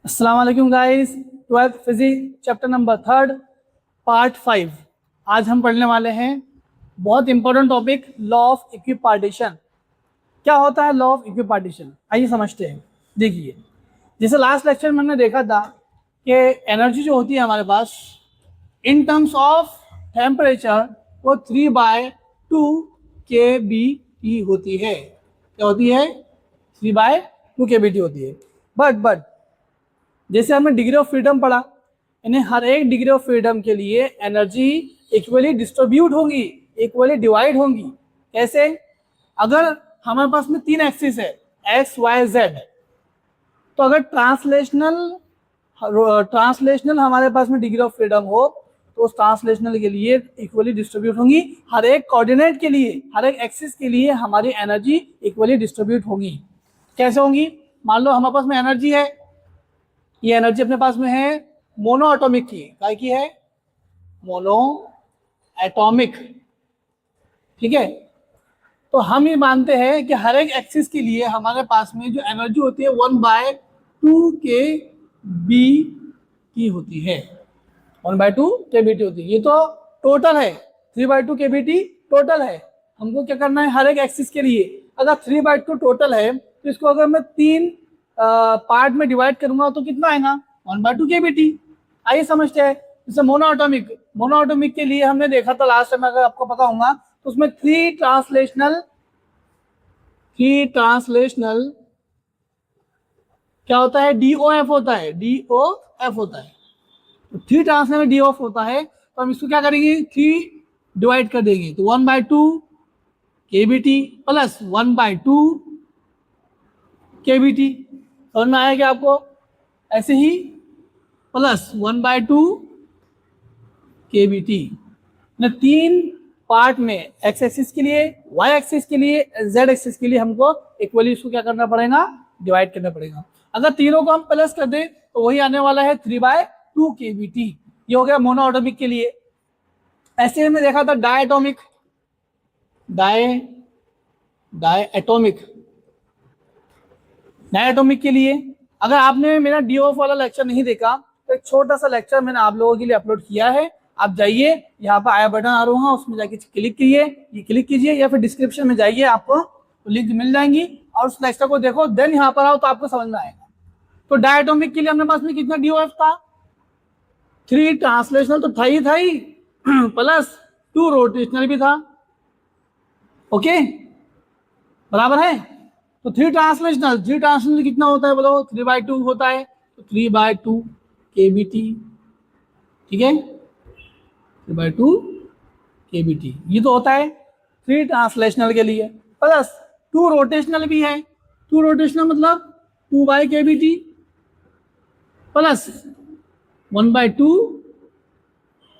अस्सलाम वालेकुम guys. 12th physics chapter number 3 part 5। आज हम पढ़ने वाले हैं बहुत important topic law of equipartition. क्या होता है लॉ ऑफ इक्विपार्टीशन, आइए समझते हैं। देखिए, जैसे लास्ट लेक्चर में हमने देखा था कि एनर्जी जो होती है हमारे पास इन टर्म्स ऑफ टेम्परेचर वो 3/2 kBT होती है। क्या होती है? 3/2 kBT होती है। बट जैसे हमने डिग्री ऑफ फ्रीडम पढ़ा, यानी हर एक डिग्री ऑफ फ्रीडम के लिए एनर्जी इक्वली डिस्ट्रीब्यूट होंगी, इक्वली डिवाइड होंगी। कैसे? अगर हमारे पास में 3 एक्सिस है एक्स वाई जेड, तो अगर ट्रांसलेशनल हमारे पास में डिग्री ऑफ फ्रीडम हो तो उस ट्रांसलेशनल के लिए इक्वली डिस्ट्रीब्यूट होंगी। हर एक कोऑर्डिनेट के लिए, हर एक एक्सिस के लिए हमारी एनर्जी इक्वली डिस्ट्रीब्यूट होगी। कैसे होंगी? मान लो हमारे पास में एनर्जी है, ये एनर्जी अपने पास में है मोनो एटॉमिक की। काय की है? Mono atomic. ठीक है, तो हम ये मानते हैं कि हर एक एक्सिस के लिए हमारे पास में जो एनर्जी होती है 1/2 kB की होती है। 1/2 kBT होती है। ये तो टोटल है, 3/2 kBT टोटल है। हमको क्या करना है? हर एक एक्सिस के लिए अगर 3/2 टोटल है तो इसको अगर मैं 3 पार्ट में डिवाइड करूंगा तो कितना आएगा? 1/2 kBT। आइए समझते हैं। जैसे मोनो एटॉमिक के लिए हमने देखा था लास्ट टाइम, अगर आपको पता होगा तो उसमें 3 ट्रांसलेशनल क्या होता है? DOF होता है, DOF होता है। तो 3 ट्रांसलेशनल DOF होता है, तो हम इसको क्या करेंगे? 3 डिवाइड कर देंगे तो 1/2 kBT प्लस 1/2 kBT। समझ में आया क्या आपको? ऐसे ही प्लस 1/2 kBT ने 3 पार्ट में एक्स एक्सिस के लिए, वाई एक्सिस के लिए, जेड एक्सिस के लिए हमको इक्वली इसको क्या करना पड़ेगा? डिवाइड करना पड़ेगा। अगर तीनों को हम प्लस कर दें तो वही आने वाला है 3/2 kBT। ये हो गया मोनो एटॉमिक के लिए। ऐसे हमने देखा था डायटोमिक के लिए। अगर आपने मेरा DOF वाला लेक्चर नहीं देखा तो एक छोटा सा लेक्चर मैंने आप लोगों के लिए अपलोड किया है। आप जाइए, यहाँ पर आई बटन आ रहा है, उसमें जाके क्लिक कीजिए या फिर डिस्क्रिप्शन में जाइए, आपको लिंक मिल जाएंगी और उस लेक्चर को देखो, देन यहाँ पर आओ तो आपको समझ में आएगा। तो डायटोमिक के लिए अपने पास में कितना DOF था? 3 ट्रांसलेशनल तो था ही प्लस 2 रोटेशनल भी था। ओके, बराबर है। तो 3 ट्रांसलेशनल कितना होता है बोलो? 3/2 होता है, तो 3/2 kBT। ठीक है, 3/2 kBT ये तो होता है 3 ट्रांसलेशनल के लिए। प्लस 2 रोटेशनल भी है। 2 रोटेशनल मतलब 2/kBT प्लस 1/2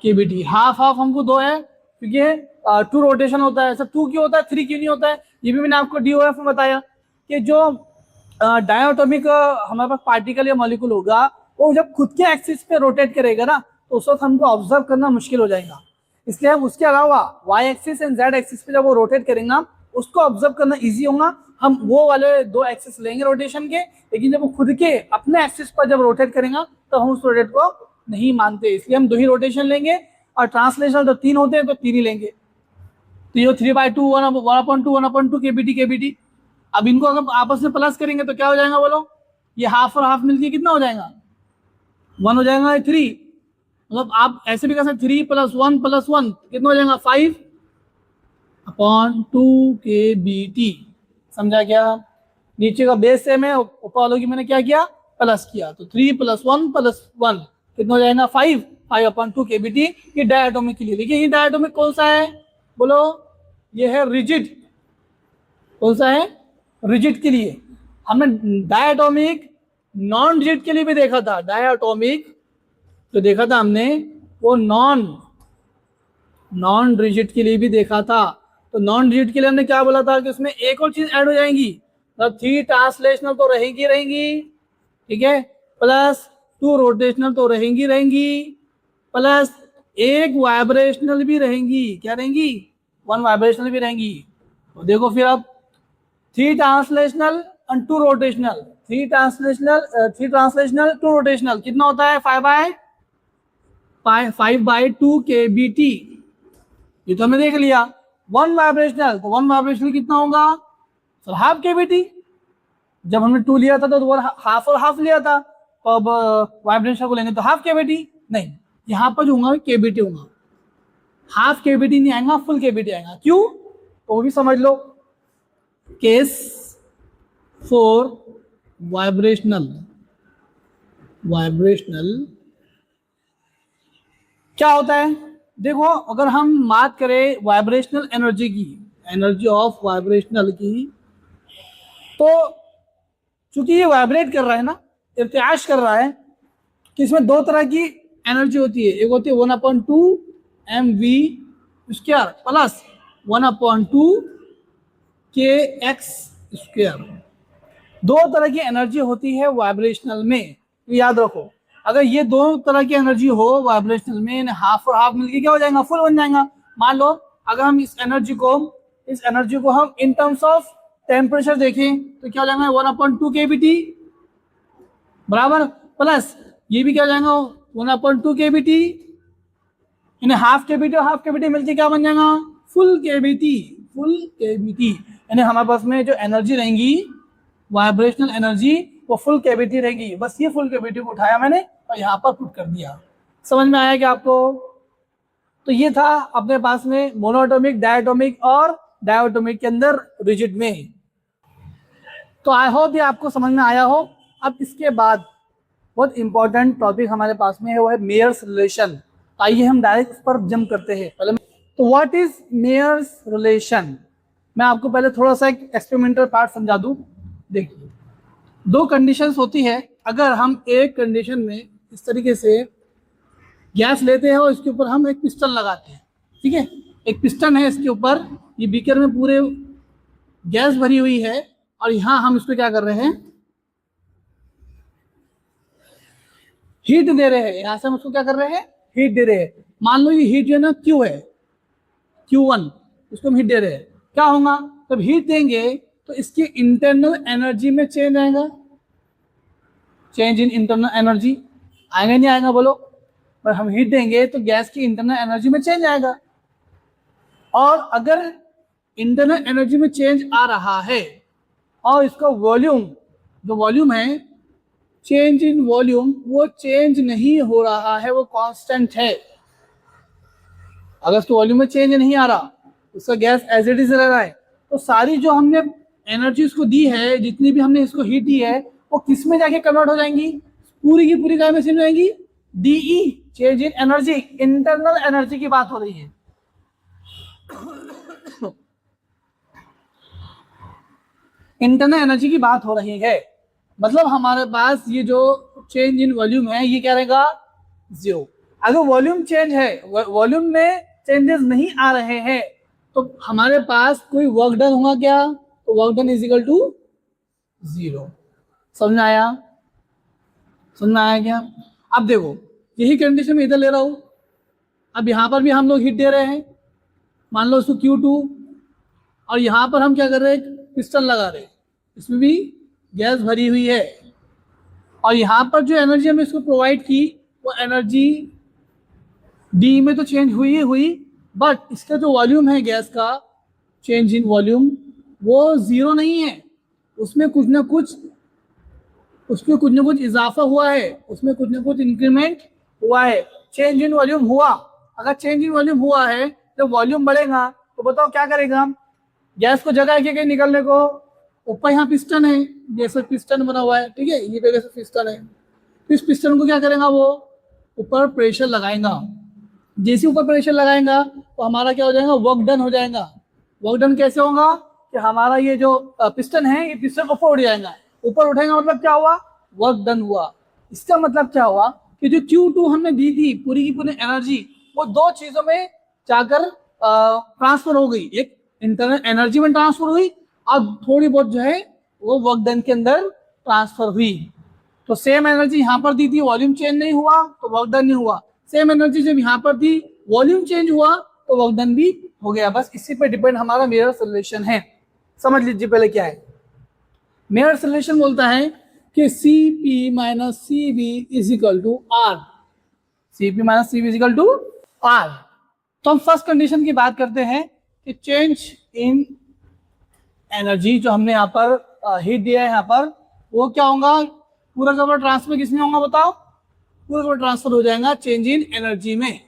kBT। हाफ हमको 2 है क्योंकि 2 रोटेशन होता है। ऐसा 2 क्यों होता है, 3 क्यों नहीं होता है? ये भी मैंने आपको DOF में बताया कि जो डायटोमिक हमारे पास पार्टिकल या मॉलिक्यूल होगा वो जब खुद के एक्सिस पे रोटेट करेगा ना तो उस वक्त हमको ऑब्जर्व करना मुश्किल हो जाएगा। इसलिए हम उसके अलावा Y axis and Z axis पे जब वो रोटेट करेंगे उसको ऑब्जर्व करना ईजी होगा। हम वो वाले 2 एक्सिस लेंगे रोटेशन के, लेकिन जब वो खुद के अपने एक्सिस पर जब रोटेट करेंगे तो हम उस रोटेट को नहीं मानते, इसलिए हम 2 ही रोटेशन लेंगे। और ट्रांसलेशनल तो 3 होते हैं तो 3 ही लेंगे। तो ये 3/2 1/2 kBT। अब इनको अगर आपस में प्लस करेंगे तो क्या हो जाएगा बोलो? ये हाफ और हाफ मिलके कितना हो जाएगा? 1 हो जाएगा। 3 मतलब आप ऐसे भी कर सकते 3 + 1 + 1 कितना हो जाएगा? 5/2 kBT। समझा क्या? नीचे का बेस सेम है, ऊपर वालों की मैंने क्या किया? प्लस किया। तो 3 + 1 + 1 कितना हो जाएगा? 5/2 kBT। ये डायटोमिक के लिए। देखिए ये डायटोमिक कौन सा है बोलो? ये है रिजिड। कौन सा है? रिजिड के लिए। हमने डायटोमिक नॉन रिजिड के लिए भी देखा था। डायटोमिक जो देखा था हमने वो नॉन रिजिड के लिए भी देखा था। तो नॉन रिजिड के लिए हमने क्या बोला था कि उसमें एक और चीज ऐड हो जाएंगी, मतलब 3 ट्रांसलेशनल तो रहेंगी, ठीक है, प्लस 2 रोटेशनल तो रहेंगी, प्लस 1 वाइब्रेशनल भी रहेंगी। क्या रहेंगी? 1 वाइब्रेशनल भी रहेंगी। तो देखो फिर अब 3 translational and 2 rotational, three translational two rotational कितना होता है 5/2 kBT, ये तो हमने देख लिया। 1 वाइब्रेशनल, तो 1 वाइब्रेशनल कितना होगा सर हाफ kBT। जब हमने 2 लिया था तो हाफ और हाफ लिया था, तो अब वाइब्रेशन को लेंगे तो हाफ kBT नहीं, यहाँ पर जो होगा kBT होगा, हाफ kBT नहीं आएगा, फुल kBT आएगा। क्यों, तो वो भी समझ लो। केस 4 वाइब्रेशनल क्या होता है, देखो अगर हम बात करें वाइब्रेशनल एनर्जी की, एनर्जी ऑफ वाइब्रेशनल की, तो चूंकि ये वाइब्रेट कर रहा है ना, इर्तियाश कर रहा है, कि इसमें दो तरह की एनर्जी होती है। एक होती है 1/2 mv² प्लस 1/2 kx²। दो तरह की एनर्जी होती है वाइब्रेशनल में, तो याद रखो। अगर ये दो तरह की एनर्जी हो वाइब्रेशनल में, हाफ और हाफ मिलके क्या हो जाएगा, फुल बन जाएगा। मान लो अगर हम इस एनर्जी को हम इन टर्म्स ऑफ टेम्परेचर देखें तो क्या हो जाएगा 1/2 kBT बराबर, प्लस ये भी क्या हो जाएगा 1/2 kBT, यानी हाफ kBT और हाफ kBT मिलके क्या बन जाएगा फुल kBT। यानी हमारे पास में जो एनर्जी रहेंगी वाइब्रेशनल एनर्जी वो फुल kBT रहेगी। बस ये फुल kBT को उठाया मैंने और यहाँ पर पुट कर दिया। समझ में आया क्या आपको? तो ये था अपने पास में मोनोएटॉमिक, डायटोमिक और डायटोमिक के अंदर रिजिड में। तो आई होप ये आपको समझ में आया हो। अब इसके बाद बहुत इंपॉर्टेंट टॉपिक हमारे पास में है, वो है मेयर्स रिलेशन। आइए हम डायरेक्ट उस पर जंप करते हैं। पहले तो व्हाट इज मेयर्स रिलेशन, मैं आपको पहले थोड़ा सा एक एक्सपेरिमेंटल पार्ट समझा दूं। देखिए दो कंडीशंस होती है। अगर हम एक कंडीशन में इस तरीके से गैस लेते हैं और इसके ऊपर हम एक पिस्टन लगाते हैं, ठीक है, एक पिस्टन है, इसके ऊपर ये बीकर में पूरे गैस भरी हुई है और यहाँ हम इसको क्या कर रहे हैं, हीट दे रहे हैं। यहाँ से हम उसको क्या कर रहे हैं, हीट दे रहे हैं। मान लो ये हीट जो है ना Q है, Q1, उसको हम हीट दे रहे हैं। क्या होगा, जब हीट देंगे तो इसकी इंटरनल एनर्जी में चेंज आएगा, चेंज इन इंटरनल एनर्जी आएगा नहीं आएगा बोलो? पर हम हीट देंगे तो गैस की इंटरनल एनर्जी में चेंज आएगा। और अगर इंटरनल एनर्जी में चेंज आ रहा है और इसका वॉल्यूम, जो वॉल्यूम है, चेंज इन वॉल्यूम वो चेंज नहीं हो रहा है, वो कांस्टेंट है। अगर उसके वॉल्यूम में चेंज नहीं आ रहा, उसका गैस एज इट इज रह रहा है, तो सारी जो हमने एनर्जी उसको दी है, जितनी भी हमने इसको हीट दी है, वो किस में जाके कन्वर्ट हो जाएंगी, पूरी की पूरी काय में सिम जाएंगी, DE, change in energy, internal energy की बात हो रही है। इंटरनल एनर्जी की बात हो रही है, मतलब हमारे पास ये जो चेंज इन वॉल्यूम है ये क्या रहेगा, 0। अगर वॉल्यूम चेंज है, वॉल्यूम में चेंजेस नहीं आ रहे हैं, तो हमारे पास कोई वर्क डन होगा क्या, तो work done is equal to 0। समझ में आया? समझ में आया क्या? अब देखो यही कंडीशन में इधर ले रहा हूं, अब यहाँ पर भी हम लोग हीट दे रहे हैं, मान लो उसको Q2, और यहाँ पर हम क्या कर रहे हैं, पिस्टन लगा रहे हैं, इसमें भी गैस भरी हुई है, और यहाँ पर जो एनर्जी हमने इसको प्रोवाइड की वो एनर्जी D में तो चेंज हुई, बट इसका जो वॉल्यूम है गैस का, चेंज इन वॉल्यूम वो 0 नहीं है, उसमें कुछ ना कुछ इजाफा हुआ है, उसमें कुछ ना कुछ इंक्रीमेंट हुआ है, चेंज इन वॉल्यूम हुआ। अगर चेंज इन वॉल्यूम हुआ है, जब वॉल्यूम बढ़ेगा तो बताओ क्या करेगा, गैस को जगह है कहीं निकलने को। ऊपर यहाँ पिस्टन है, जैसे पिस्टन बना हुआ है, ठीक है, ये जैसे पिस्टन है, तो इस पिस्टन को क्या करेगा, वो ऊपर प्रेशर लगाएगा। जैसे ऊपर प्रेशर लगाएगा तो हमारा क्या हो जाएगा, वर्क डन हो जाएगा। वर्क डन कैसे होगा कि हमारा ये जो पिस्टन है, ये पिस्टन ऊपर उठ जाएगा। ऊपर उठेगा मतलब क्या हुआ, वर्क डन हुआ। इसका मतलब क्या हुआ कि जो Q2 हमने दी थी पूरी की पूरी एनर्जी, वो दो चीजों में जाकर ट्रांसफर हो गई। एक इंटरनल एनर्जी में ट्रांसफर हुई और थोड़ी बहुत जो है वो वर्क डन के अंदर ट्रांसफर हुई। तो सेम एनर्जी यहाँ पर दी थी, वॉल्यूम चेंज नहीं हुआ तो वर्क डन नहीं हुआ। सेम एनर्जी जब यहाँ पर थी, वॉल्यूम चेंज हुआ तो वर्क डन भी हो गया। बस इसी पे डिपेंड हमारा मेयर्स रिलेशन है। समझ लीजिए पहले क्या है। मेयर्स रिलेशन बोलता है कि C P minus C V is equal to R, C P minus C V is equal to R. तो हम फर्स्ट कंडीशन की बात करते हैं कि चेंज इन एनर्जी, जो हमने यहाँ पर हीट दिया है यहाँ पर, वो क्या होगा, पूरा का पूरा ट्रांसफर किसमें होगा बताओ, पूरा पूरा ट्रांसफर हो जाएगा चेंज इन एनर्जी में।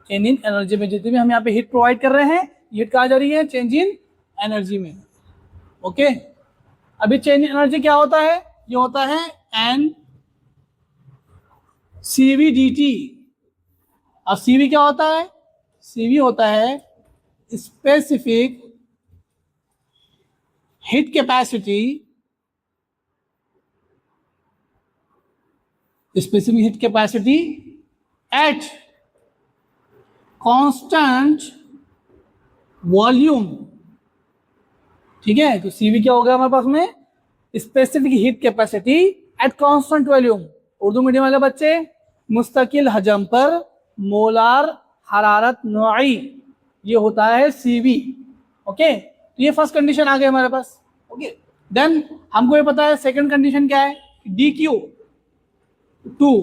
चेंज इन एनर्जी में जितनी भी हम यहाँ पे हीट प्रोवाइड कर रहे हैं, हीट कहाँ जा रही है, चेंज इन एनर्जी में। ओके, अभी चेंज इन एनर्जी क्या होता है, ये होता है N C V D T. अब सी वी क्या होता है, सी वी होता है specific heat capacity, specific heat capacity at constant volume. ठीक है, तो सीवी क्या होगा हमारे पास में, specific heat capacity at constant volume. Urdu medium वाले बच्चे, मुस्तकिल हजम पर मोलार हरारत नौई, ये होता है सीवी। ओके, तो ये फर्स्ट कंडीशन आ गई हमारे पास। ओके, देन हमको ये पता है सेकंड कंडीशन क्या है, डी क्यू टू।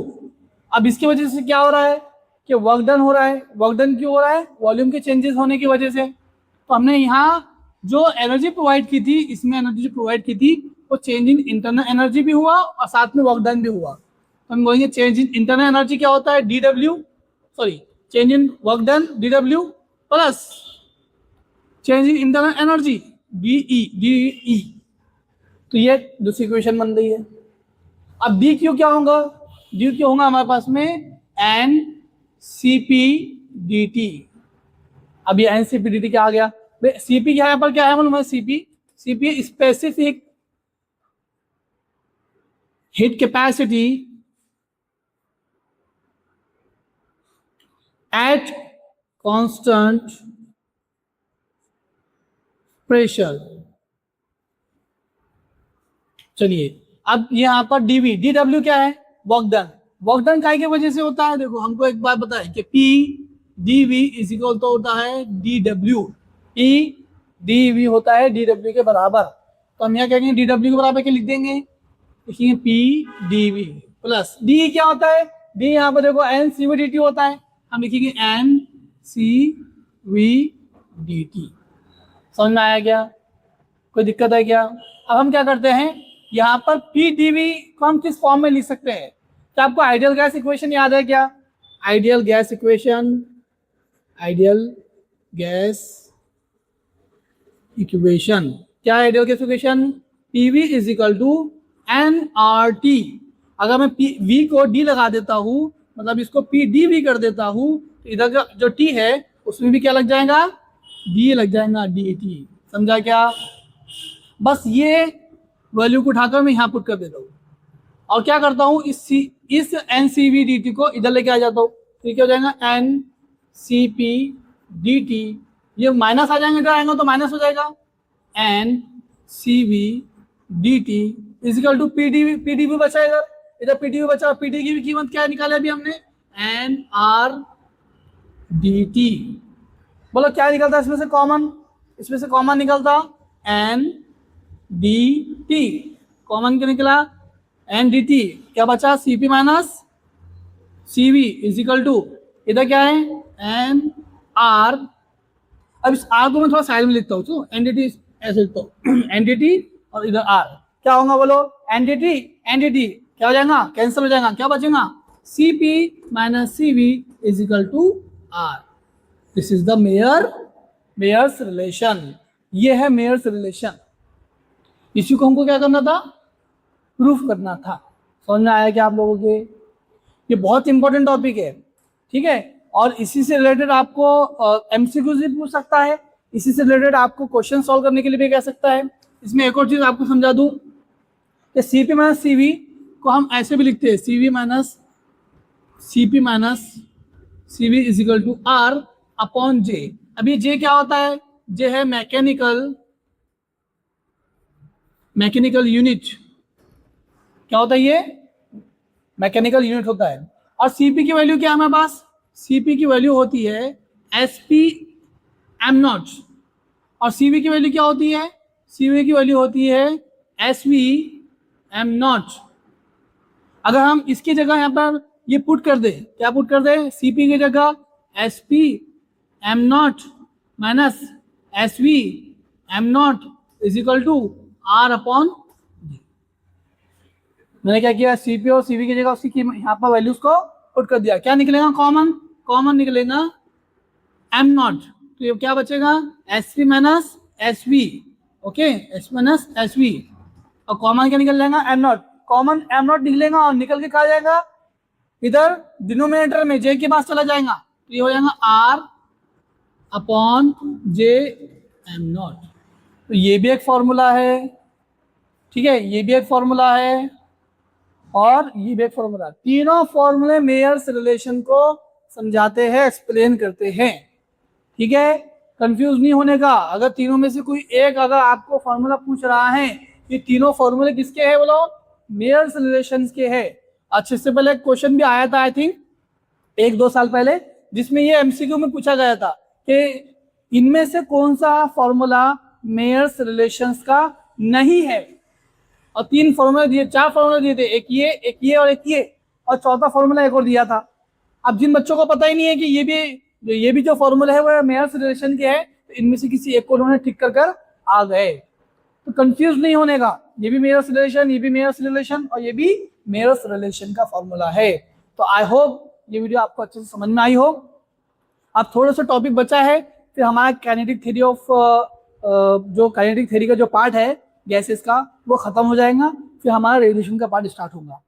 अब इसकी वजह से क्या हो रहा है कि वर्क डन हो रहा है। वर्क डन क्यों हो रहा है, वॉल्यूम के चेंजेस होने की वजह से। तो हमने यहाँ जो एनर्जी प्रोवाइड की थी, इसमें एनर्जी जो प्रोवाइड की थी वो चेंज इन इंटरनल एनर्जी भी हुआ और साथ में वर्क डन भी हुआ। तो हम बोलेंगे चेंज इन इंटरनल एनर्जी क्या होता है, D W, sorry change in work done D W plus change in internal energy D E. तो ये दूसरी इक्वेशन बन रही है। अब डी क्यू क्या होगा, डी क्यू होगा हमारे पास में N C P D T. अब ये N C P D T क्या आ गया, सीपी क्या है पर क्या है मालूम है, CP specific heat capacity at constant pressure. चलिए, अब यहाँ पर डीवी डी डब्ल्यू क्या है, वर्क डन। वर्क डन काय की वजह से होता है, देखो हमको एक बात पता है कि P D V is equal तो होता है D W, P D V होता है डी डब्ल्यू के बराबर। तो हम यहाँ कहेंगे डी डब्ल्यू के बराबर क्या लिख देंगे, लिखेंगे P D V plus D क्या होता है, डी यहाँ पर देखो N C V D T होता है, हम लिखेंगे N C V D T. समझ में आया क्या, कोई दिक्कत है क्या। अब हम क्या करते हैं, यहाँ पर पी डी वी को हम किस फॉर्म में लिख सकते हैं, क्या आपको आइडियल गैस इक्वेशन याद है क्या, ideal gas equation, ideal gas equation क्या है, ideal gas equation P V is equal to N R T. अगर मैं पी वी को डी लगा देता हूँ, मतलब इसको पी डी वी कर देता हूँ, तो इधर का जो टी है उसमें भी क्या लग जाएगा, डी लग जाएगा, डी टी। समझा क्या, बस ये वैल्यू को उठाकर मैं यहाँ पुट कर देता हूँ और क्या करता हूँ, इस N C V D T को इधर लेके आ जाता हूँ, तो क्या हो जाएगा N C P D T, ये माइनस आ जाएंगे, इधर आएंगे तो माइनस हो जाएगा, N C V D T is equal to P D V बचा, इधर पी डी वी बचा, पी डी की कीमत क्या निकाला अभी हमने, एन आर डी टी। बोलो क्या निकलता इसमें से कॉमन, इसमें से कॉमन निकलता एन डी टी, कॉमन क्या निकला एन डी टी, क्या बचा C P minus C V is equal to, इधर क्या है एन आर। अब इस आर को मैं थोड़ा साइड में लिखता हूँ, तो एन डी टी ऐसे लिखता हूँ, एन डी टी और इधर आर, क्या होगा बोलो, एन डी टी क्या हो जाएगा, कैंसिल हो जाएगा, क्या बचेगा C P minus C V is equal to R. This is the Mayer's relation, ये है मेयर्स रिलेशन। इसी को हमको क्या करना था, प्रूफ करना था। समझ में आया क्या आप लोगों के, ये बहुत इंपॉर्टेंट टॉपिक है, ठीक है। और इसी से रिलेटेड आपको एमसीक्यूज भी पूछ सकता है, इसी से रिलेटेड आपको क्वेश्चन सॉल्व करने के लिए भी कह सकता है। इसमें एक और चीज़ आपको समझा दूं कि C P minus C V को हम ऐसे भी लिखते हैं, C V minus C P minus C V is equal to R upon J. अभी जे क्या होता है, जे है मैकेनिकल यूनिट, क्या होता है ये, मैकेनिकल यूनिट होता है। और सीपी की वैल्यू क्या है हमारे पास, सीपी की वैल्यू होती है एस पी एम नॉट, और सीवी की वैल्यू क्या होती है, सीवी की वैल्यू होती है एस वी एम नॉट। अगर हम इसकी जगह यहाँ पर ये पुट कर दे, क्या पुट कर दे, Cp की जगह Sp m not minus Sv m not is equal to R upon, मैंने क्या किया, Cp और Cv की जगह उसकी यहाँ पर वैल्यूज को पुट कर दिया। क्या निकलेगा, कॉमन, कॉमन निकलेगा m नॉट, तो ये क्या बचेगा, Sp minus Sv, okay, Sp minus Sv, और कॉमन क्या निकल जाएगा, m not, common m not निकलेगा और निकल के कहा जाएगा इधर डिनोमिनेटर में j के पास चला जाएगा, तो ये हो जाएगा R upon j m not. तो ये भी एक फॉर्मूला है, ठीक है, ये भी एक फॉर्मूला है और ये भी एक फॉर्मूला। तीनों फॉर्मूले मेयर्स रिलेशन को समझाते हैं, एक्सप्लेन करते हैं, ठीक है, कंफ्यूज नहीं होने का। अगर तीनों में से कोई एक अगर आपको फॉर्मूला पूछ रहा है, ये तीनों फॉर्मूले किसके हैं बोलो, मेयर्स रिलेशंस के हैं। अच्छे से पहले क्वेश्चन भी आया था आई थिंक 1-2 साल पहले, जिसमें ये एमसीक्यू में पूछा गया था कि इनमें से कौन सा फॉर्मूला मेयर्स रिलेशंस का नहीं है, और 3 फॉर्मूले दिए, 4 फॉर्मूले दिए थे, एक ये और एक ये, और चौथा फॉर्मूला एक और दिया था। अब जिन बच्चों को पता ही नहीं है कि ये भी जो फॉर्मूला है वो मेयर्स रिलेशन के है, तो इनमें से किसी एक को उन्होंने टिक कर आ गए, तो कंफ्यूज नहीं होने का, ये भी मेयर्स रिलेशन, ये भी मेयर्स रिलेशन, और ये भी मेयर्स रिलेशन का फॉर्मूला है। तो आई होप ये वीडियो आपको अच्छे से समझ में आई हो। अब थोड़ा सा टॉपिक बचा है, फिर हमारा काइनेटिक थ्योरी ऑफ जो काइनेटिक थ्योरी का जो पार्ट है गैसेस का वो खत्म हो जाएगा, फिर हमारा रेडिएशन का पार्ट स्टार्ट होगा।